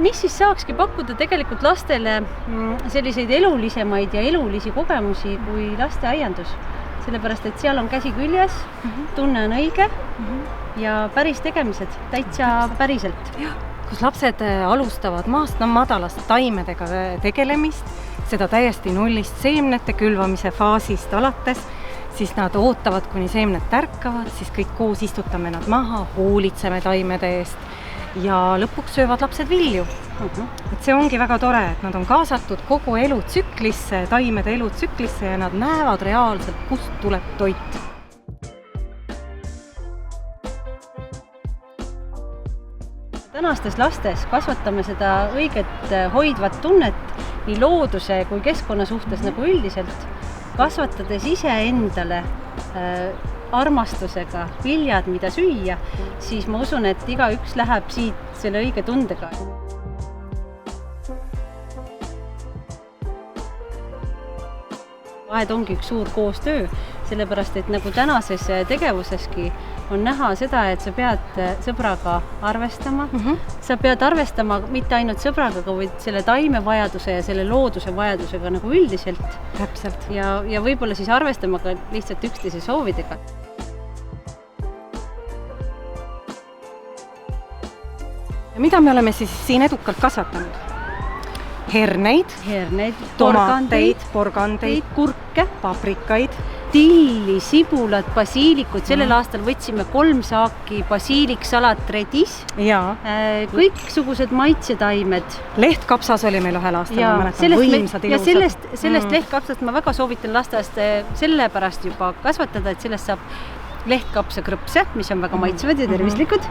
mis siis saakski pakkuda tegelikult lastele selliseid elulisemaid ja elulisi kogemusi kui lasteaiandus. Sellepärast, et seal on käsi küljes, tunne on õige ja päris tegemised, täitsa päriselt. Kus lapsed alustavad maast madalast taimedega tegelemist, seda täiesti nullist seemnete külvamise faasist alates, siis nad ootavad, kuni seemned tärkavad, siis kõik koos istutame nad maha, hoolitseme taimede eest ja lõpuks söövad lapsed vilju. Et see ongi väga tore, et nad on kaasatud kogu elutsüklisse, taimede elutsüklisse ja nad näevad reaalselt, kust tuleb toit. Tänastes lastes kasvatame seda õiget hoidvat tunnet nii looduse kui keskkonna suhtes nagu üldiselt, kasvatades ise endale armastusega viljad, mida süüa, siis ma usun, et igaüks läheb siit selle õige tundega. Vahed ongi üks suur koostöö, sellepärast, et nagu tänases tegevuseski on näha seda, et sa pead sõbraga arvestama. Sa pead arvestama mitte ainult sõbraga, vaid selle taime vajaduse ja selle looduse vajadusega nagu üldiselt. Täpselt. Ja võib-olla siis arvestama ka lihtsalt üksteise soovidega. Ja mida me oleme siis siin edukalt kasvatanud? Herneid, tomateid, porgandeid, kurke, paprikaid, tilli, sibulat, basiilikud. Sellel aastal võtsime 3 saaki basiiliksalat redis. Ja. Kõiksugused maitsetaimed. Lehtkapsas oli meil ühel aastal, ma mäletan, võimsad ilusad. Ja sellest lehtkapsast ma väga soovitan lasteast sellepärast juba kasvatada, et sellest saab lehtkapsakrõpse, mis on väga maitsevad ja tervislikud.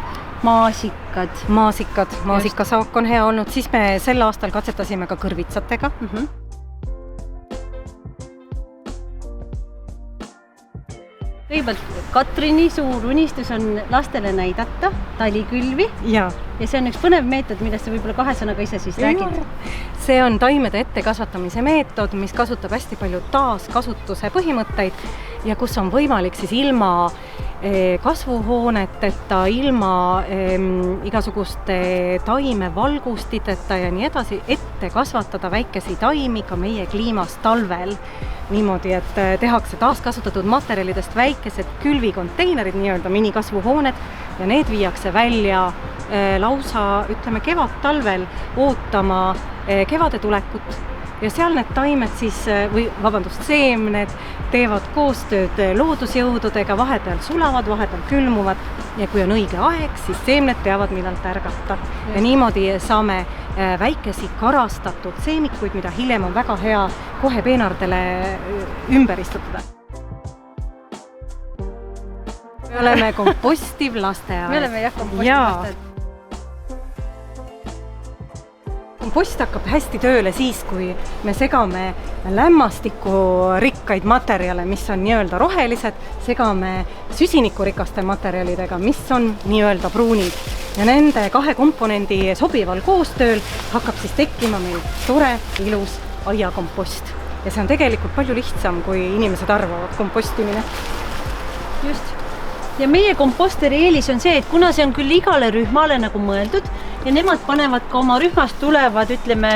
Maasikasaak on hea olnud, siis me sel aastal katsetasime ka kõrvitsatega. Kõigepealt Katrini suur unistus on lastele näidata talikülvi ja see on üks põnev meetod, millest sa võib-olla 2 sõnaga ise siis räägid. See on taimede ettekasvatamise meetod, mis kasutab hästi palju taaskasutuse põhimõtteid ja kus on võimalik siis ilma kasvuhooneteta, ilma igasuguste taimevalgustiteta ja nii edasi ette kasvatada väikesi taimi ka meie kliimas talvel. Niimoodi, et tehakse taaskasutatud materjalidest väikesed külvikonteinerid, nii-öelda minikasvuhooned ja need viiakse välja lausa, ütleme, kevad-talvel ootama kevade tulekut. Ja seal need taimed siis, seemned teevad koostööd loodusjõududega, vahepeal sulavad, vahepeal külmuvad ja kui on õige aeg, siis seemned teavad, millal tärgata. Ja niimoodi saame väikesi karastatud seemikuid, mida hiljem on väga hea kohe peenardele ümber istutada. Me oleme kompostiv lasteaed. Me oleme kompostiv lasteaed. Kompost hakkab hästi tööle siis, kui me segame lämmastikurikkaid materjale, mis on nii-öelda rohelised, segame süsinikurikaste materjalidega, mis on nii-öelda pruunid. Ja nende 2 komponendi sobival koostööl hakkab siis tekkima meil tore, ilus aiakompost. Ja see on tegelikult palju lihtsam, kui inimesed arvavad kompostimine. Just. Ja meie komposteri eelis on see, et kuna see on küll igale rühmale nagu mõeldud ja nemad panevad ka oma rühmast tulevad, ütleme,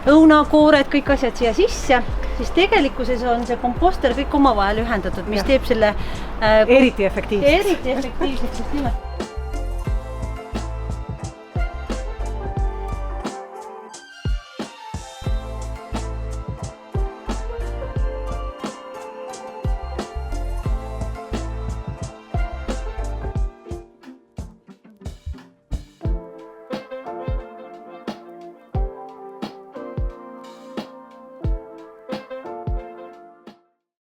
õunakoored, kõik asjad siia sisse, siis tegelikkuses on see komposter kõik omavahel ühendatud, mis teeb selle eriti efektiivseks. Eriti efektiivseks, just nimelt.